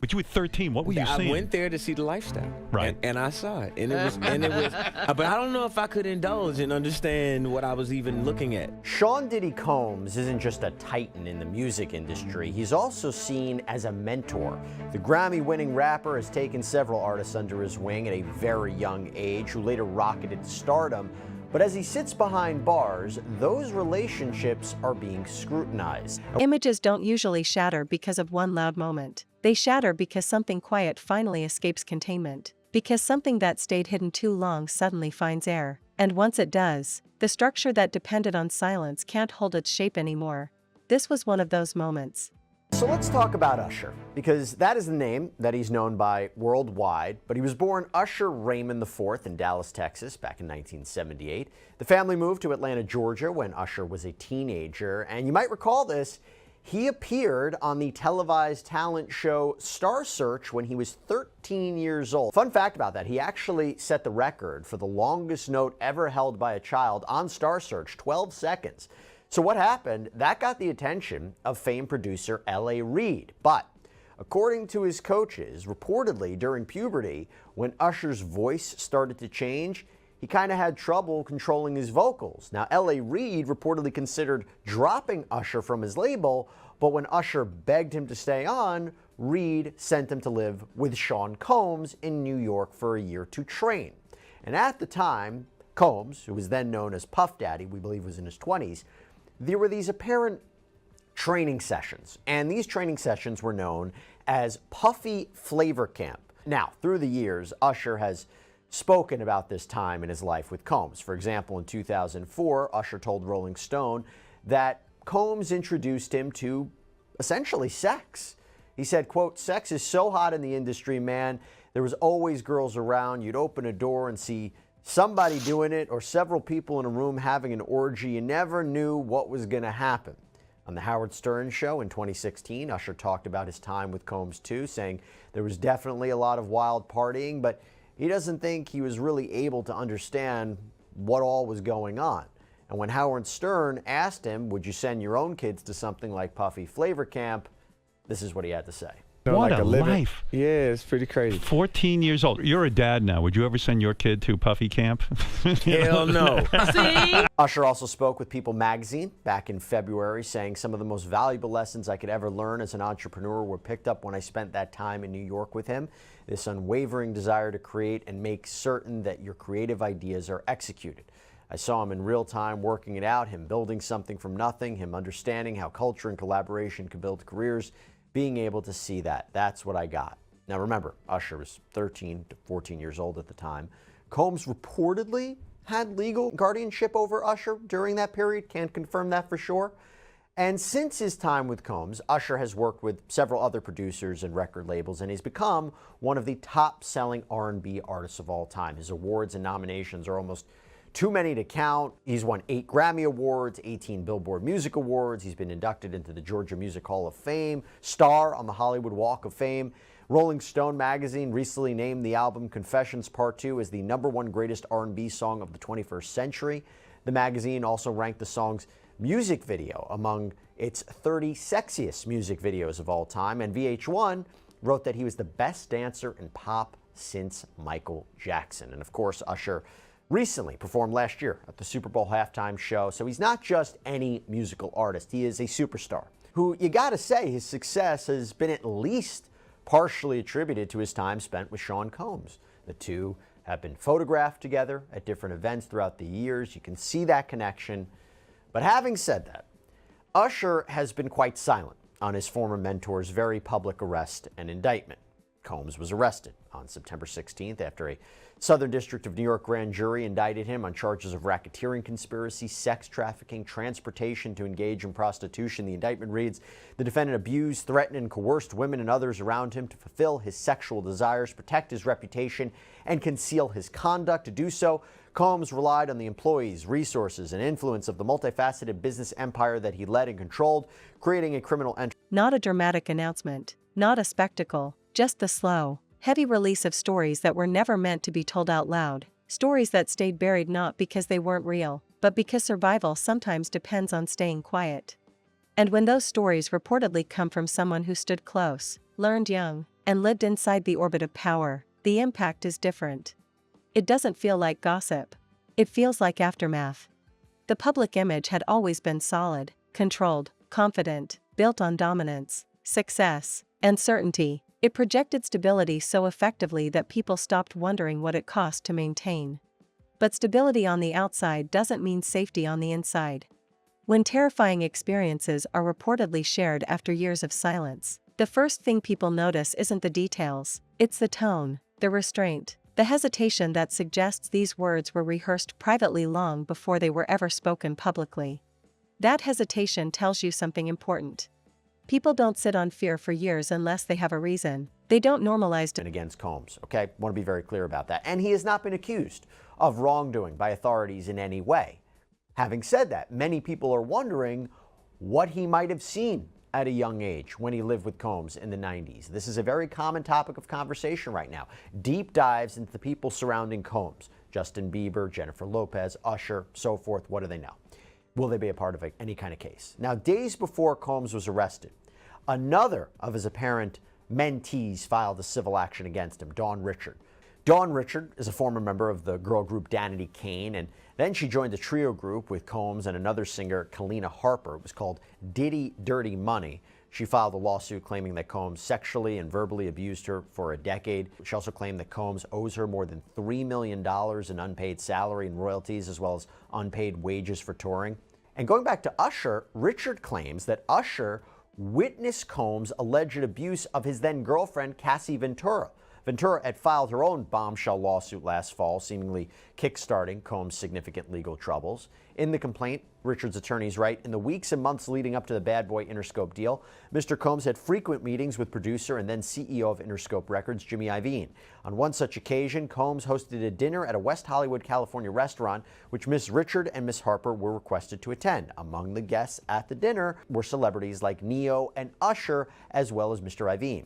But you were 13. What were you seeing? I went there to see the lifestyle, right? And I saw it, and it was. But I don't know if I could indulge and understand what I was even looking at. Sean Diddy Combs isn't just a titan in the music industry. He's also seen as a mentor. The Grammy-winning rapper has taken several artists under his wing at a very young age, who later rocketed to stardom. But as he sits behind bars, those relationships are being scrutinized. Images don't usually shatter because of one loud moment. They shatter because something quiet finally escapes containment. Because something that stayed hidden too long suddenly finds air. And once it does, the structure that depended on silence can't hold its shape anymore. This was one of those moments. So let's talk about Usher, because that is the name that he's known by worldwide, but he was born Usher Raymond IV in Dallas, Texas, back in 1978. The family moved to Atlanta, Georgia when Usher was a teenager, and you might recall this, he appeared on the televised talent show Star Search when he was 13 years old. Fun fact about that, he actually set the record for the longest note ever held by a child on Star Search, 12 seconds. So what happened? That got the attention of famed producer L.A. Reid. But according to his coaches, reportedly during puberty, when Usher's voice started to change, he kind of had trouble controlling his vocals. Now, L.A. Reid reportedly considered dropping Usher from his label, but when Usher begged him to stay on, Reid sent him to live with Sean Combs in New York for a year to train. And at the time, Combs, who was then known as Puff Daddy, we believe was in his 20s, there were these apparent training sessions, and these training sessions were known as Puffy Flavor Camp. Now, through the years, Usher has spoken about this time in his life with Combs. For example, in 2004, Usher told Rolling Stone that Combs introduced him to essentially sex. He said, quote, "Sex is so hot in the industry, man. There was always girls around. You'd open a door and see somebody doing it or several people in a room having an orgy. You never knew what was going to happen." On the Howard Stern show in 2016, Usher talked about his time with Combs too, saying there was definitely a lot of wild partying, but he doesn't think he was really able to understand what all was going on. And when Howard Stern asked him, would you send your own kids to something like Puffy Flavor Camp, this is what he had to say. What a life. Yeah, it's pretty crazy. 14 years old. You're a dad now. Would you ever send your kid to Puffy Camp? Hell no. See? Usher also spoke with People magazine back in February, saying some of the most valuable lessons I could ever learn as an entrepreneur were picked up when I spent that time in New York with him. This unwavering desire to create and make certain that your creative ideas are executed. I saw him in real time working it out, him building something from nothing, him understanding how culture and collaboration can build careers. Being able to see that, that's what I got. Now remember, Usher was 13 to 14 years old at the time. Combs reportedly had legal guardianship over Usher during that period. Can't confirm that for sure. And since his time with Combs, Usher has worked with several other producers and record labels, and he's become one of the top-selling R&B artists of all time. His awards and nominations are almost too many to count. He's won 8 Grammy Awards, 18 Billboard Music Awards. He's been inducted into the Georgia Music Hall of Fame, star on the Hollywood Walk of Fame. Rolling Stone magazine recently named the album Confessions Part 2 as the #1 greatest R&B song of the 21st century. The magazine also ranked the song's music video among its 30 sexiest music videos of all time, and VH1 wrote that he was the best dancer in pop since Michael Jackson. And of course, Usher recently performed last year at the Super Bowl halftime show. So he's not just any musical artist. He is a superstar who, you gotta say, his success has been at least partially attributed to his time spent with Sean Combs. The two have been photographed together at different events throughout the years. You can see that connection. But having said that, Usher has been quite silent on his former mentor's very public arrest and indictment. Combs was arrested on September 16th after a Southern District of New York grand jury indicted him on charges of racketeering conspiracy, sex trafficking, transportation to engage in prostitution. The indictment reads, the defendant abused, threatened, and coerced women and others around him to fulfill his sexual desires, protect his reputation, and conceal his conduct. To do so, Combs relied on the employees, resources, and influence of the multifaceted business empire that he led and controlled, creating a criminal enterprise. Not a dramatic announcement, not a spectacle, just the slow, heavy release of stories that were never meant to be told out loud. Stories that stayed buried not because they weren't real, but because survival sometimes depends on staying quiet. And when those stories reportedly come from someone who stood close, learned young, and lived inside the orbit of power, the impact is different. It doesn't feel like gossip. It feels like aftermath. The public image had always been solid, controlled, confident, built on dominance, success, and certainty. It projected stability so effectively that people stopped wondering what it cost to maintain. But stability on the outside doesn't mean safety on the inside. When terrifying experiences are reportedly shared after years of silence, the first thing people notice isn't the details, it's the tone, the restraint, the hesitation that suggests these words were rehearsed privately long before they were ever spoken publicly. That hesitation tells you something important. People don't sit on fear for years unless they have a reason. They don't normalize against Combs, okay? Want to be very clear about that. And he has not been accused of wrongdoing by authorities in any way. Having said that, many people are wondering what he might have seen at a young age when he lived with Combs in the 90s. This is a very common topic of conversation right now. Deep dives into the people surrounding Combs. Justin Bieber, Jennifer Lopez, Usher, so forth. What do they know? Will they be a part of any kind of case? Now, days before Combs was arrested, another of his apparent mentees filed a civil action against him, Dawn Richard. Dawn Richard is a former member of the girl group Danity Kane, and then she joined a trio group with Combs and another singer, Kalina Harper. It was called Diddy Dirty Money. She filed a lawsuit claiming that Combs sexually and verbally abused her for a decade. She also claimed that Combs owes her more than $3 million in unpaid salary and royalties, as well as unpaid wages for touring. And going back to Usher, Richard claims that Usher witnessed Combs' alleged abuse of his then-girlfriend, Cassie Ventura. Ventura had filed her own bombshell lawsuit last fall, seemingly kickstarting Combs' significant legal troubles. In the complaint, Richard's attorneys write, in the weeks and months leading up to the Bad Boy Interscope deal, Mr. Combs had frequent meetings with producer and then CEO of Interscope Records, Jimmy Iovine. On one such occasion, Combs hosted a dinner at a West Hollywood, California restaurant, which Miss Richard and Miss Harper were requested to attend. Among the guests at the dinner were celebrities like Neo and Usher, as well as Mr. Iovine.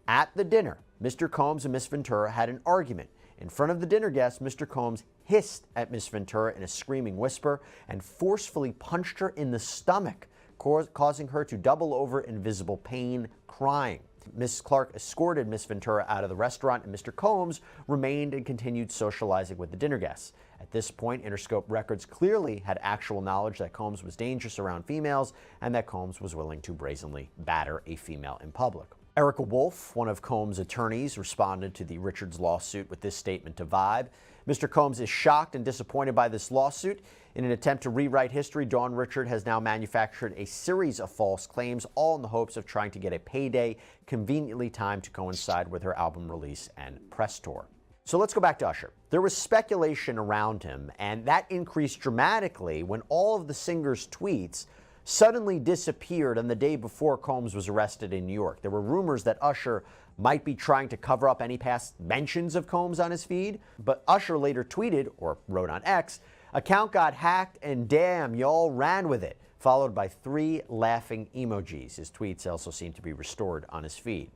At the dinner, Mr. Combs and Miss Ventura had an argument. In front of the dinner guests, Mr. Combs hissed at Miss Ventura in a screaming whisper and forcefully punched her in the stomach, causing her to double over in visible pain, crying. Miss Clark escorted Miss Ventura out of the restaurant, and Mr. Combs remained and continued socializing with the dinner guests. At this point, Interscope Records clearly had actual knowledge that Combs was dangerous around females and that Combs was willing to brazenly batter a female in public. Erica Wolf, one of Combs' attorneys, responded to the Richards lawsuit with this statement to Vibe. Mr. Combs is shocked and disappointed by this lawsuit. In an attempt to rewrite history, Dawn Richard has now manufactured a series of false claims, all in the hopes of trying to get a payday conveniently timed to coincide with her album release and press tour. So let's go back to Usher. There was speculation around him, and that increased dramatically when all of the singer's tweets suddenly disappeared on the day before Combs was arrested in New York. There were rumors that Usher might be trying to cover up any past mentions of Combs on his feed, but Usher later tweeted, or wrote on X, "Account got hacked and damn, y'all ran with it," followed by 3 laughing emojis. His tweets also seem to be restored on his feed.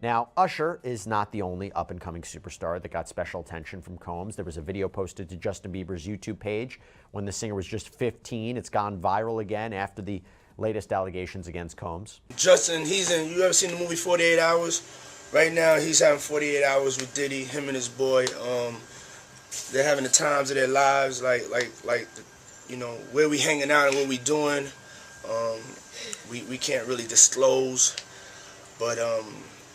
Now, Usher is not the only up-and-coming superstar that got special attention from Combs. There was a video posted to Justin Bieber's YouTube page when the singer was just 15. It's gone viral again after the latest allegations against Combs. Justin, you ever seen the movie 48 Hours? Right now, he's having 48 hours with Diddy, him and his boy. They're having the times of their lives, like you know, where we hanging out and what we doing. We can't really disclose, but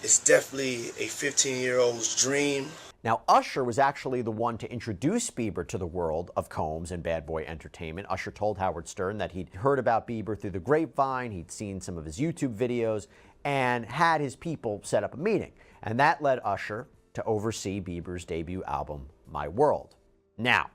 it's definitely a 15-year-old's dream. Now, Usher was actually the one to introduce Bieber to the world of Combs and Bad Boy Entertainment. Usher told Howard Stern that he'd heard about Bieber through the grapevine, he'd seen some of his YouTube videos, and had his people set up a meeting. And that led Usher to oversee Bieber's debut album, My World. Now,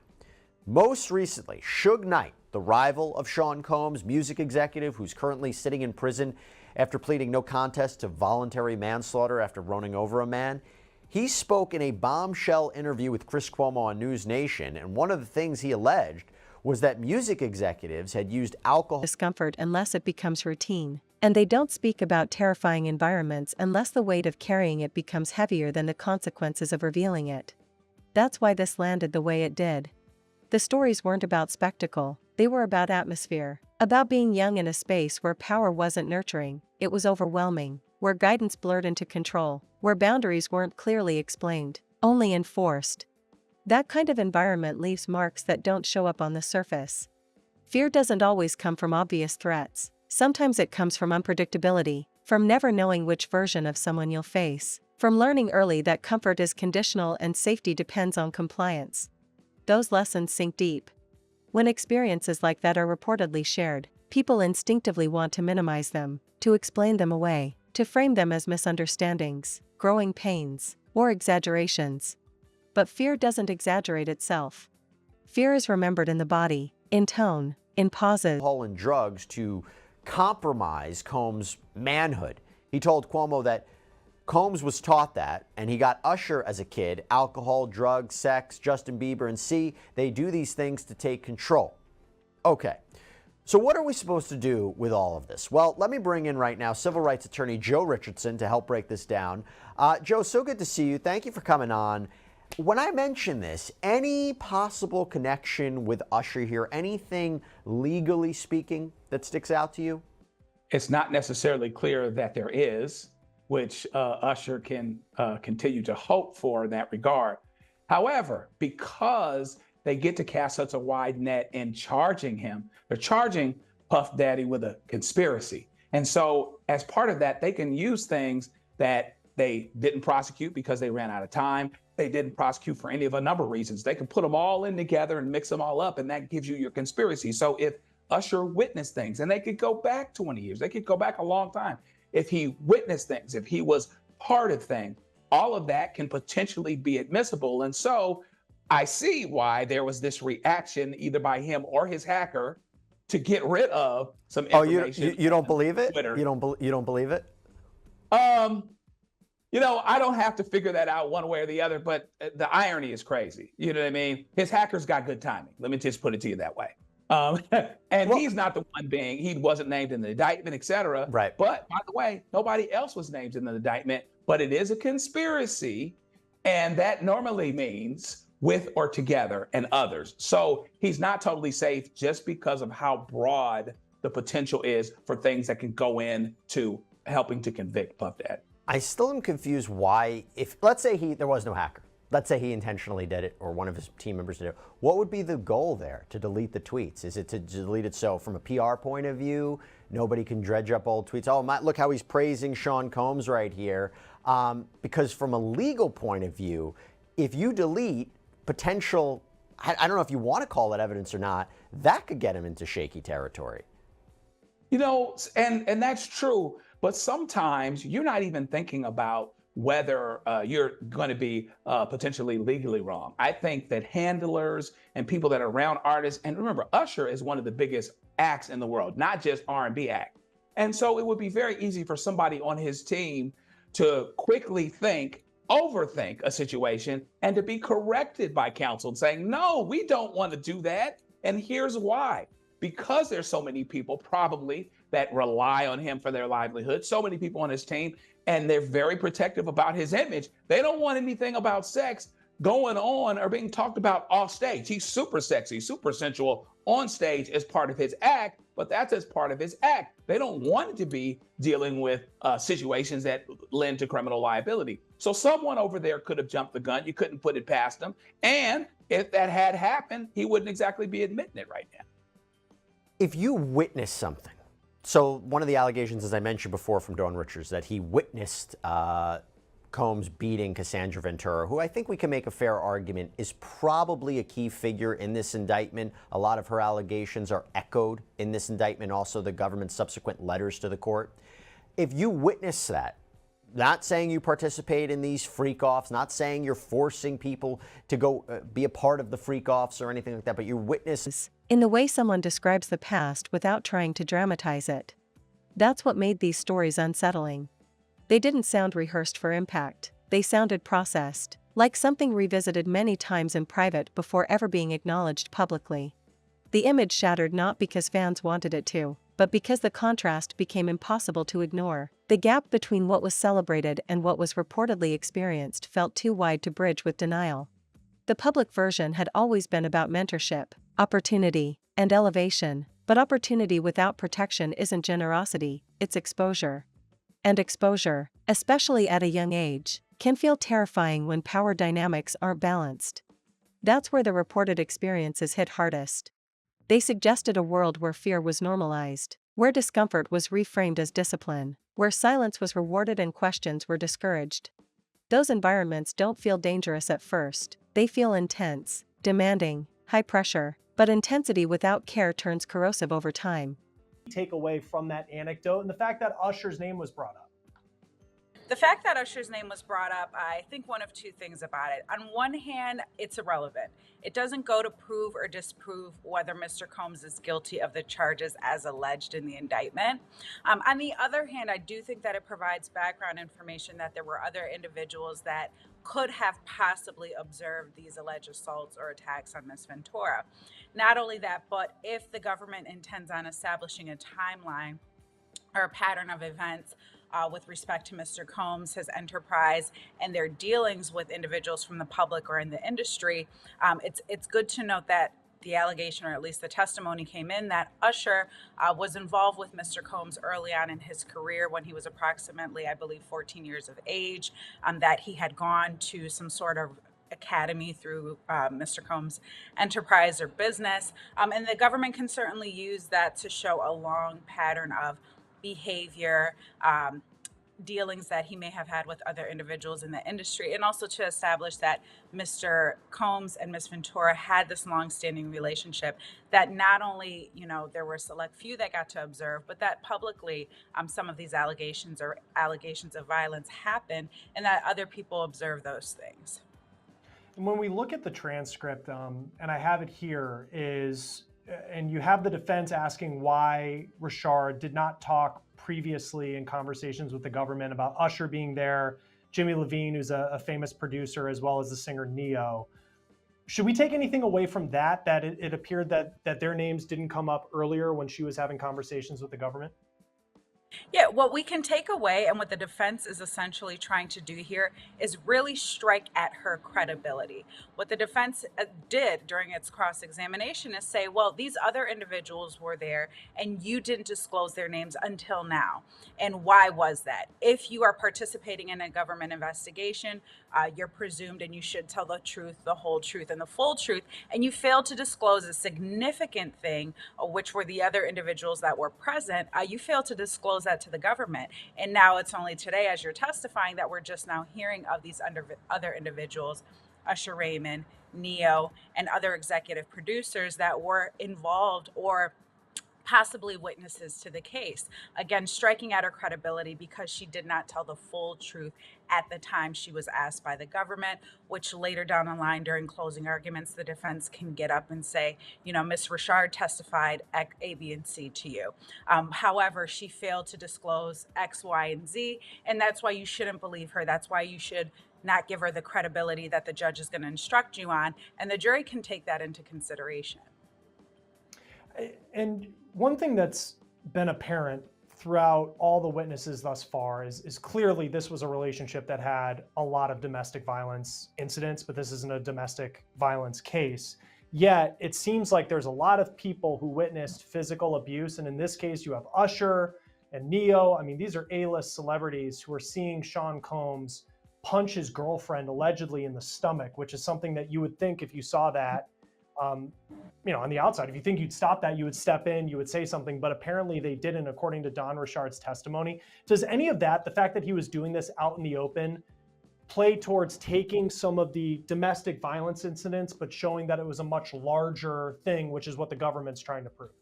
most recently, Suge Knight, the rival of Sean Combs, music executive who's currently sitting in prison after pleading no contest to voluntary manslaughter after running over a man, he spoke in a bombshell interview with Chris Cuomo on News Nation, and one of the things he alleged was that music executives had used alcohol discomfort unless it becomes routine, and they don't speak about terrifying environments unless the weight of carrying it becomes heavier than the consequences of revealing it. That's why this landed the way it did. The stories weren't about spectacle, they were about atmosphere, about being young in a space where power wasn't nurturing, it was overwhelming. where guidance blurred into control, where boundaries weren't clearly explained, only enforced. That kind of environment leaves marks that don't show up on the surface. Fear doesn't always come from obvious threats. Sometimes it comes from unpredictability, from never knowing which version of someone you'll face, from learning early that comfort is conditional and safety depends on compliance. Those lessons sink deep. When experiences like that are reportedly shared, people instinctively want to minimize them, to explain them away, to frame them as misunderstandings, growing pains, or exaggerations. But fear doesn't exaggerate itself. Fear is remembered in the body, in tone, in pauses. Alcohol and drugs to compromise Combs' manhood. He told Cuomo that Combs was taught that, and he got Usher as a kid. Alcohol, drugs, sex, Justin Bieber, and see, they do these things to take control. Okay, so what are we supposed to do with all of this? Well, let me bring in right now civil rights attorney Joe Richardson to help break this down. Joe, so good to see you. Thank you for coming on. When I mention this, any possible connection with Usher here, anything legally speaking that sticks out to you? It's not necessarily clear that there is, which Usher can continue to hope for in that regard. However, because they get to cast such a wide net in charging him, they're charging Puff Daddy with a conspiracy. And so as part of that, they can use things that they didn't prosecute because they ran out of time. They didn't prosecute for any of a number of reasons. They can put them all in together and mix them all up, and that gives you your conspiracy. So if Usher witnessed things, and they could go back 20 years, they could go back a long time. If he witnessed things, if he was part of things, all of that can potentially be admissible. And so I see why there was this reaction either by him or his hacker to get rid of some information. Oh, you don't believe it? Twitter. You don't believe it? I don't have to figure that out one way or the other, but the irony is crazy. You know what I mean? His hackers got good timing. Let me just put it to you that way. He's not the one he wasn't named in the indictment, et cetera. Right. But by the way, nobody else was named in the indictment, but it is a conspiracy. And that normally means with or together and others. So he's not totally safe just because of how broad the potential is for things that can go into helping to convict Puff Daddy. I still am confused why, if let's say there was no hacker, let's say he intentionally did it or one of his team members did it, what would be the goal there to delete the tweets? Is it to delete it so from a PR point of view, nobody can dredge up old tweets? Oh, look how he's praising Sean Combs right here. Because from a legal point of view, if you delete potential, I don't know if you want to call it evidence or not, that could get him into shaky territory. And that's true. But sometimes you're not even thinking about whether you're going to be potentially legally wrong. I think that handlers and people that are around artists, and remember, Usher is one of the biggest acts in the world, not just R&B act. And so it would be very easy for somebody on his team to quickly overthink a situation and to be corrected by counsel saying, no, we don't want to do that. And here's why. Because there's so many people probably that rely on him for their livelihood, so many people on his team, and they're very protective about his image. They don't want anything about sex going on or being talked about off stage. He's super sexy, super sensual on stage as part of his act, but that's as part of his act. They don't want it to be dealing with situations that lend to criminal liability. So someone over there could have jumped the gun. You couldn't put it past him. And if that had happened, he wouldn't exactly be admitting it right now. If you witness something, so one of the allegations, as I mentioned before from Dawn Richards, that he witnessed Combs beating Cassandra Ventura, who I think we can make a fair argument is probably a key figure in this indictment. A lot of her allegations are echoed in this indictment, also the government's subsequent letters to the court. If you witness that, not saying you participate in these freak-offs, not saying you're forcing people to go be a part of the freak-offs or anything like that, but you witness in the way someone describes the past without trying to dramatize it. That's what made these stories unsettling. They didn't sound rehearsed for impact. They sounded processed, like something revisited many times in private before ever being acknowledged publicly. The image shattered not because fans wanted it to, but because the contrast became impossible to ignore. The gap between what was celebrated and what was reportedly experienced felt too wide to bridge with denial. The public version had always been about mentorship, opportunity, and elevation, but opportunity without protection isn't generosity, it's exposure. And exposure, especially at a young age, can feel terrifying when power dynamics aren't balanced. That's where the reported experiences hit hardest. They suggested a world where fear was normalized, where discomfort was reframed as discipline, where silence was rewarded and questions were discouraged. Those environments don't feel dangerous at first, they feel intense, demanding, high pressure, but intensity without care turns corrosive over time. Take away from that anecdote and the fact that Usher's name was brought up? The fact that Usher's name was brought up, I think one of two things about it. On one hand, it's irrelevant. It doesn't go to prove or disprove whether Mr. Combs is guilty of the charges as alleged in the indictment. On the other hand, I do think that it provides background information that there were other individuals that could have possibly observed these alleged assaults or attacks on Ms. Ventura. Not only that, but if the government intends on establishing a timeline or a pattern of events with respect to Mr. Combs, his enterprise, and their dealings with individuals from the public or in the industry, it's good to note that the allegation, or at least the testimony came in, that Usher was involved with Mr. Combs early on in his career when he was approximately, I believe, 14 years of age, that he had gone to some sort of academy through Mr. Combs' enterprise or business. And the government can certainly use that to show a long pattern of behavior, dealings that he may have had with other individuals in the industry, and also to establish that Mr. Combs and Ms. Ventura had this long-standing relationship, that not only, there were a select few that got to observe, but that publicly some of these allegations or allegations of violence happened, and that other people observed those things. And when we look at the transcript, and I have it here, and you have the defense asking why Richard did not talk previously in conversations with the government about Usher being there, Jimmy Levine, who's a famous producer, as well as the singer Neo. Should we take anything away from that it appeared that their names didn't come up earlier when she was having conversations with the government? Yeah, what we can take away, and what the defense is essentially trying to do here, is really strike at her credibility. What the defense did during its cross-examination is say, well, these other individuals were there and you didn't disclose their names until now. And why was that? If you are participating in a government investigation, you're presumed and you should tell the truth, the whole truth, and the full truth. And you failed to disclose a significant thing, which were the other individuals that were present. You failed to disclose that to the government. And now it's only today, as you're testifying, that we're just now hearing of these other individuals, Usher Raymond, Neo, and other executive producers that were involved or possibly witnesses to the case. Again, striking at her credibility because she did not tell the full truth at the time she was asked by the government, which later down the line during closing arguments, the defense can get up and say, Ms. Richard testified A, B, and C to you. However, she failed to disclose X, Y, and Z, and that's why you shouldn't believe her. That's why you should not give her the credibility that the judge is going to instruct you on, and the jury can take that into consideration. And one thing that's been apparent throughout all the witnesses thus far is clearly this was a relationship that had a lot of domestic violence incidents, but this isn't a domestic violence case. Yet it seems like there's a lot of people who witnessed physical abuse. And in this case, you have Usher and Neo. I mean, these are A-list celebrities who are seeing Sean Combs punch his girlfriend allegedly in the stomach, which is something that you would think if you saw that, on the outside, if you think you'd stop that, you would step in, you would say something, but apparently they didn't, according to Don Richard's testimony. Does any of that, the fact that he was doing this out in the open, play towards taking some of the domestic violence incidents, but showing that it was a much larger thing, which is what the government's trying to prove?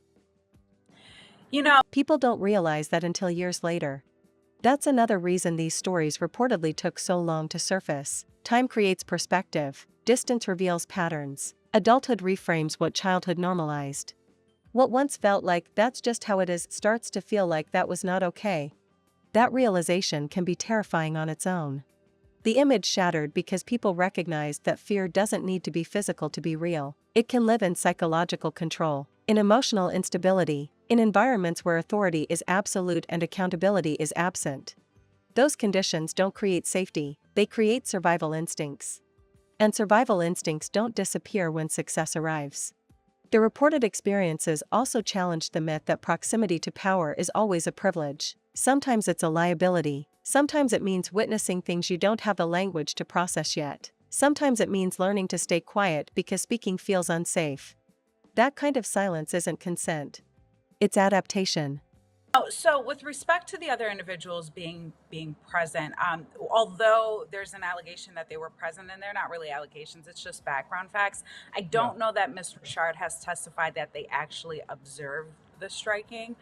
People don't realize that until years later. That's another reason these stories reportedly took so long to surface. Time creates perspective, distance reveals patterns. Adulthood reframes what childhood normalized. What once felt like that's just how it is starts to feel like that was not okay. That realization can be terrifying on its own. The image shattered because people recognized that fear doesn't need to be physical to be real. It can live in psychological control, in emotional instability, in environments where authority is absolute and accountability is absent. Those conditions don't create safety, they create survival instincts. And survival instincts don't disappear when success arrives. The reported experiences also challenged the myth that proximity to power is always a privilege. Sometimes it's a liability. Sometimes it means witnessing things you don't have the language to process yet. Sometimes it means learning to stay quiet because speaking feels unsafe. That kind of silence isn't consent. It's adaptation. Oh, so with respect to the other individuals being present, although there's an allegation that they were present, and they're not really allegations, it's just background facts. I don't know that Ms. Richard has testified that they actually observed the striking.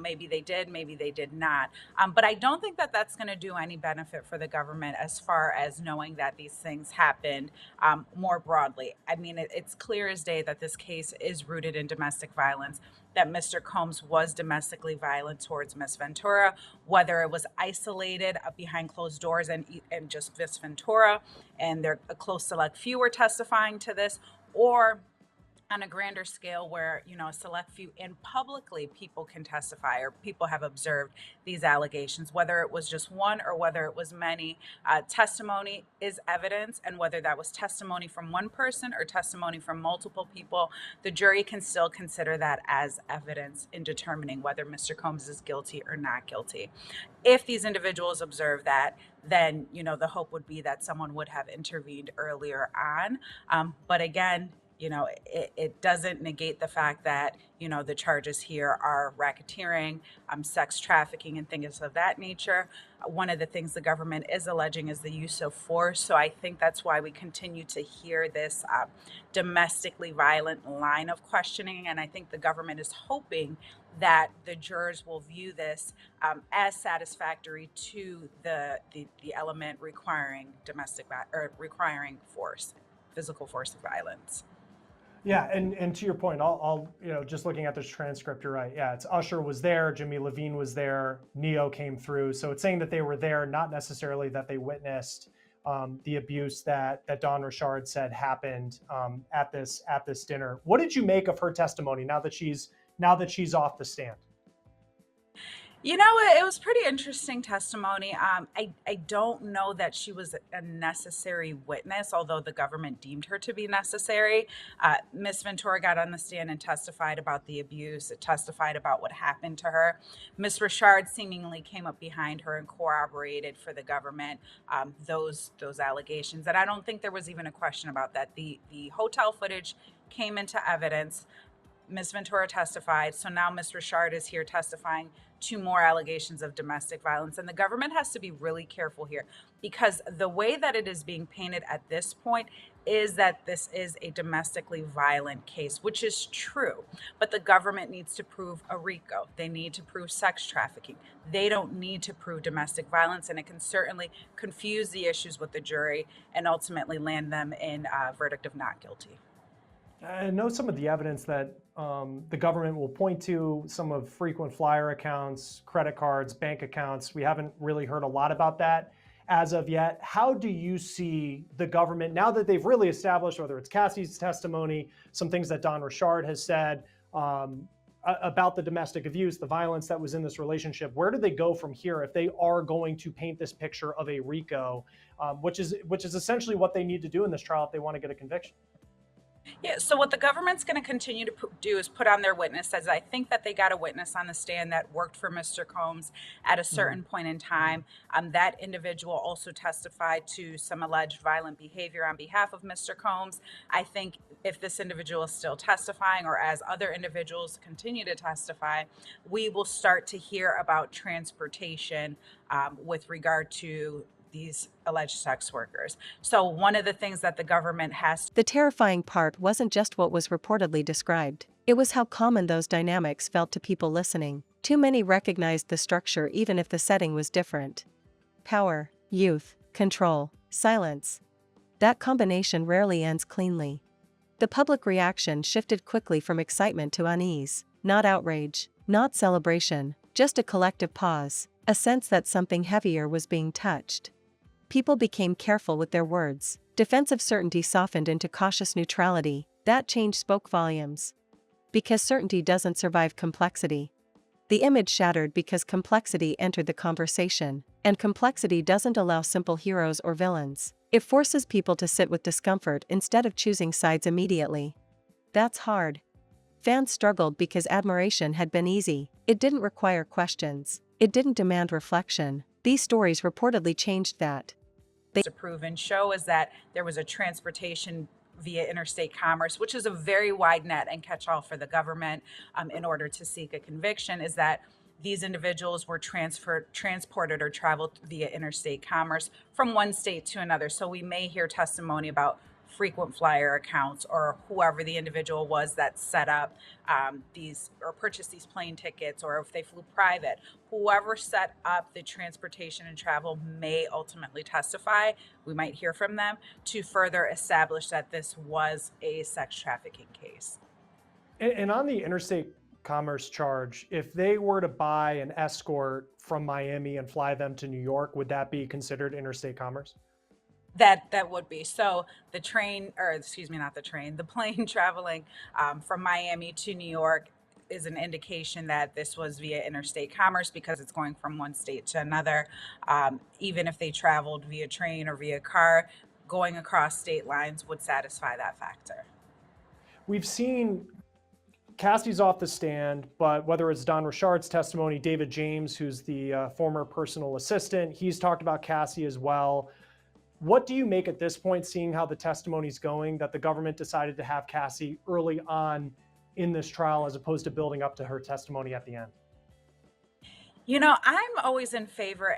Maybe they did, maybe they did not. But I don't think that that's going to do any benefit for the government as far as knowing that these things happened more broadly. I mean, it's clear as day that this case is rooted in domestic violence, that Mr. Combs was domestically violent towards Miss Ventura, whether it was isolated behind closed doors and just Miss Ventura, and a close select few were testifying to this, or on a grander scale where, a select few and publicly people can testify or people have observed these allegations, whether it was just one or whether it was many. Testimony is evidence, and whether that was testimony from one person or testimony from multiple people, the jury can still consider that as evidence in determining whether Mr. Combs is guilty or not guilty. If these individuals observe that, then, the hope would be that someone would have intervened earlier on. But again, it doesn't negate the fact that, the charges here are racketeering, sex trafficking, and things of that nature. One of the things the government is alleging is the use of force. So I think that's why we continue to hear this domestically violent line of questioning. And I think the government is hoping that the jurors will view this as satisfactory to the element requiring requiring force, physical force of violence. Yeah, and to your point, I'll just looking at this transcript, you're right. Yeah, it's Usher was there, Jimmy Levine was there, Neo came through. So it's saying that they were there, not necessarily that they witnessed the abuse that Dawn Richard said happened at this dinner. What did you make of her testimony now that she's off the stand? It was pretty interesting testimony. I don't know that she was a necessary witness, although the government deemed her to be necessary. Miss Ventura got on the stand and testified about the abuse, testified about what happened to her. Miss Richard seemingly came up behind her and corroborated for the government those allegations. And I don't think there was even a question about that. The hotel footage came into evidence. Miss Ventura testified, so now Miss Richard is here testifying to more allegations of domestic violence. And the government has to be really careful here, because the way that it is being painted at this point is that this is a domestically violent case, which is true. But the government needs to prove a RICO. They need to prove sex trafficking. They don't need to prove domestic violence, and it can certainly confuse the issues with the jury and ultimately land them in a verdict of not guilty. I know some of the evidence that the government will point to, some of frequent flyer accounts, credit cards, bank accounts. We haven't really heard a lot about that as of yet. How do you see the government, now that they've really established, whether it's Cassie's testimony, some things that Dawn Richard has said about the domestic abuse, the violence that was in this relationship, where do they go from here if they are going to paint this picture of a RICO, which is essentially what they need to do in this trial if they want to get a conviction? Yeah, so what the government's going to continue to do is put on their witnesses. I think that they got a witness on the stand that worked for Mr. Combs at a certain point in time. That individual also testified to some alleged violent behavior on behalf of Mr. Combs. I think if this individual is still testifying, or as other individuals continue to testify, we will start to hear about transportation with regard to these alleged sex workers. So one of the things that the government has... The terrifying part wasn't just what was reportedly described. It was how common those dynamics felt to people listening. Too many recognized the structure even if the setting was different. Power, youth, control, silence. That combination rarely ends cleanly. The public reaction shifted quickly from excitement to unease, not outrage, not celebration, just a collective pause, a sense that something heavier was being touched. People became careful with their words. Defensive certainty softened into cautious neutrality. That change spoke volumes. Because certainty doesn't survive complexity. The image shattered because complexity entered the conversation, and complexity doesn't allow simple heroes or villains. It forces people to sit with discomfort instead of choosing sides immediately. That's hard. Fans struggled because admiration had been easy. It didn't require questions. It didn't demand reflection. These stories reportedly changed that. To prove and show is that there was a transportation via interstate commerce, which is a very wide net and catch-all for the government in order to seek a conviction, is that these individuals were transported or traveled via interstate commerce from one state to another. So we may hear testimony about frequent flyer accounts or whoever the individual was that set up these or purchased these plane tickets, or if they flew private. Whoever set up the transportation and travel may ultimately testify. We might hear from them to further establish that this was a sex trafficking case. And on the interstate commerce charge, if they were to buy an escort from Miami and fly them to New York, would that be considered interstate commerce? That would be. So the train, or excuse me, not the train, the plane traveling from Miami to New York is an indication that this was via interstate commerce because it's going from one state to another. Even if they traveled via train or via car, going across state lines would satisfy that factor. We've seen Cassie's off the stand, but whether it's Don Richard's testimony, David James, who's the former personal assistant, he's talked about Cassie as well. What do you make at this point, seeing how the testimony's going, that the government decided to have Cassie early on in this trial as opposed to building up to her testimony at the end? You know, I'm always in favor,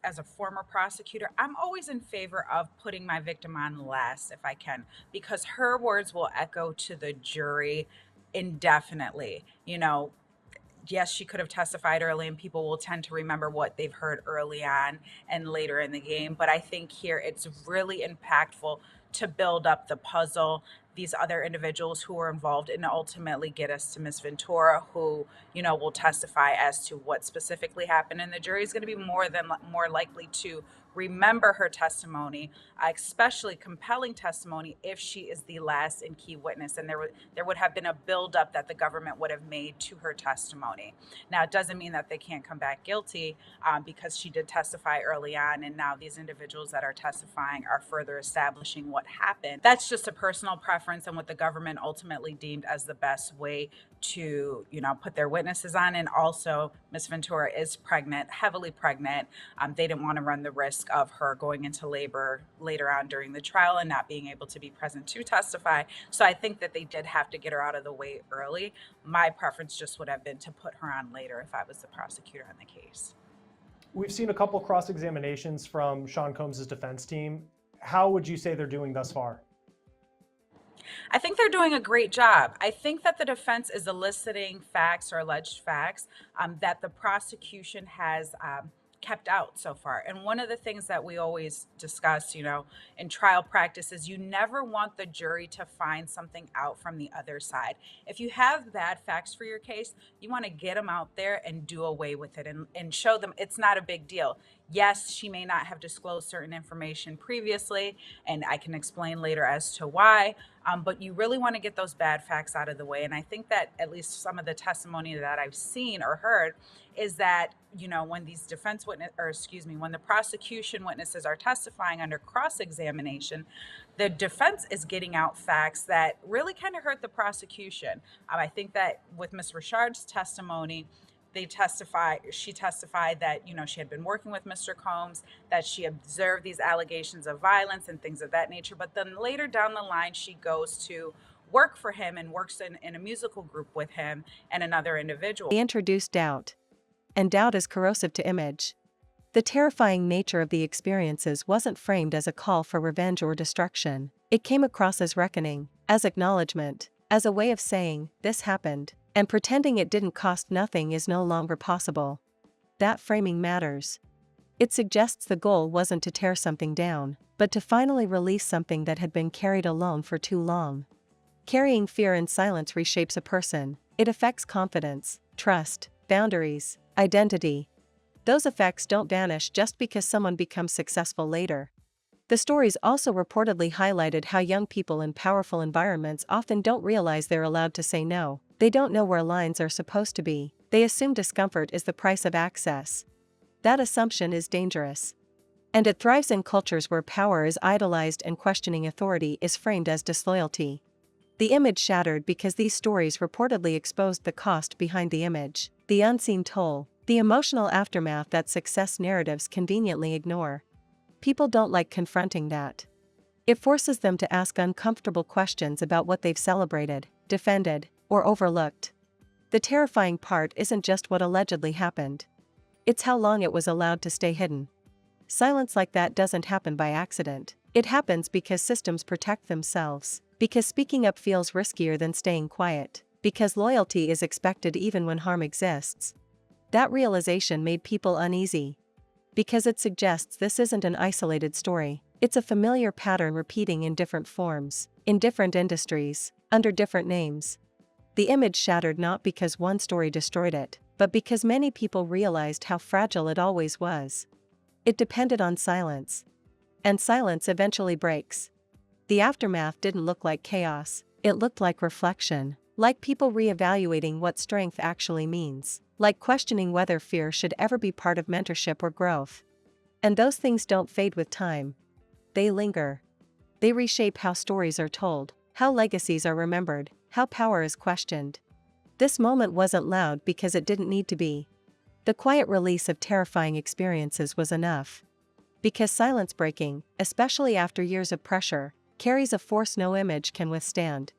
as a former prosecutor, I'm always in favor of putting my victim on last if I can, because her words will echo to the jury indefinitely. You know, yes, she could have testified early and people will tend to remember what they've heard early on and later in the game. But I think here it's really impactful to build up the puzzle, these other individuals who were involved, and ultimately get us to Miss Ventura, who, you know, will testify as to what specifically happened. And the jury is going to be more likely to remember her testimony, especially compelling testimony, if she is the last and key witness. And there would have been a buildup that the government would have made to her testimony. Now, it doesn't mean that they can't come back guilty because she did testify early on, and now these individuals that are testifying are further establishing what happened. That's just a personal preference and what the government ultimately deemed as the best way to, you know, put their witnesses on. And also, Miss Ventura is pregnant, heavily pregnant. They didn't want to run the risk of her going into labor later on during the trial and not being able to be present to testify. So I think that they did have to get her out of the way early. My preference just would have been to put her on later if I was the prosecutor on the case. We've seen a couple cross-examinations from Sean Combs' defense team. How would you say they're doing thus far? I think they're doing a great job. I think that the defense is eliciting facts or alleged facts that the prosecution has kept out so far. And one of the things that we always discuss, you know, in trial practice is you never want the jury to find something out from the other side. If you have bad facts for your case, you want to get them out there and do away with it and show them it's not a big deal. Yes, she may not have disclosed certain information previously, and I can explain later as to why, but you really want to get those bad facts out of the way. And I think that at least some of the testimony that I've seen or heard is that, you know, when these when the prosecution witnesses are testifying under cross-examination, the defense is getting out facts that really kind of hurt the prosecution. I think that with Ms. Richard's testimony, she testified that, you know, she had been working with Mr. Combs, that she observed these allegations of violence and things of that nature. But then later down the line, she goes to work for him and works in a musical group with him and another individual. They introduced doubt. And doubt is corrosive to image. The terrifying nature of the experiences wasn't framed as a call for revenge or destruction. It came across as reckoning, as acknowledgement, as a way of saying, this happened. And pretending it didn't cost nothing is no longer possible. That framing matters. It suggests the goal wasn't to tear something down, but to finally release something that had been carried alone for too long. Carrying fear in silence reshapes a person. It affects confidence, trust, boundaries, identity. Those effects don't vanish just because someone becomes successful later. The stories also reportedly highlighted how young people in powerful environments often don't realize they're allowed to say no. They don't know where lines are supposed to be. They assume discomfort is the price of access. That assumption is dangerous. And it thrives in cultures where power is idolized and questioning authority is framed as disloyalty. The image shattered because these stories reportedly exposed the cost behind the image, the unseen toll, the emotional aftermath that success narratives conveniently ignore. People don't like confronting that. It forces them to ask uncomfortable questions about what they've celebrated, defended, or overlooked. The terrifying part isn't just what allegedly happened. It's how long it was allowed to stay hidden. Silence like that doesn't happen by accident. It happens because systems protect themselves, because speaking up feels riskier than staying quiet, because loyalty is expected even when harm exists. That realization made people uneasy. Because it suggests this isn't an isolated story, it's a familiar pattern repeating in different forms, in different industries, under different names. The image shattered not because one story destroyed it, but because many people realized how fragile it always was. It depended on silence. And silence eventually breaks. The aftermath didn't look like chaos, it looked like reflection, like people reevaluating what strength actually means, like questioning whether fear should ever be part of mentorship or growth. And those things don't fade with time. They linger. They reshape how stories are told, how legacies are remembered, how power is questioned. This moment wasn't loud because it didn't need to be. The quiet release of terrifying experiences was enough. Because silence breaking, especially after years of pressure, carries a force no image can withstand.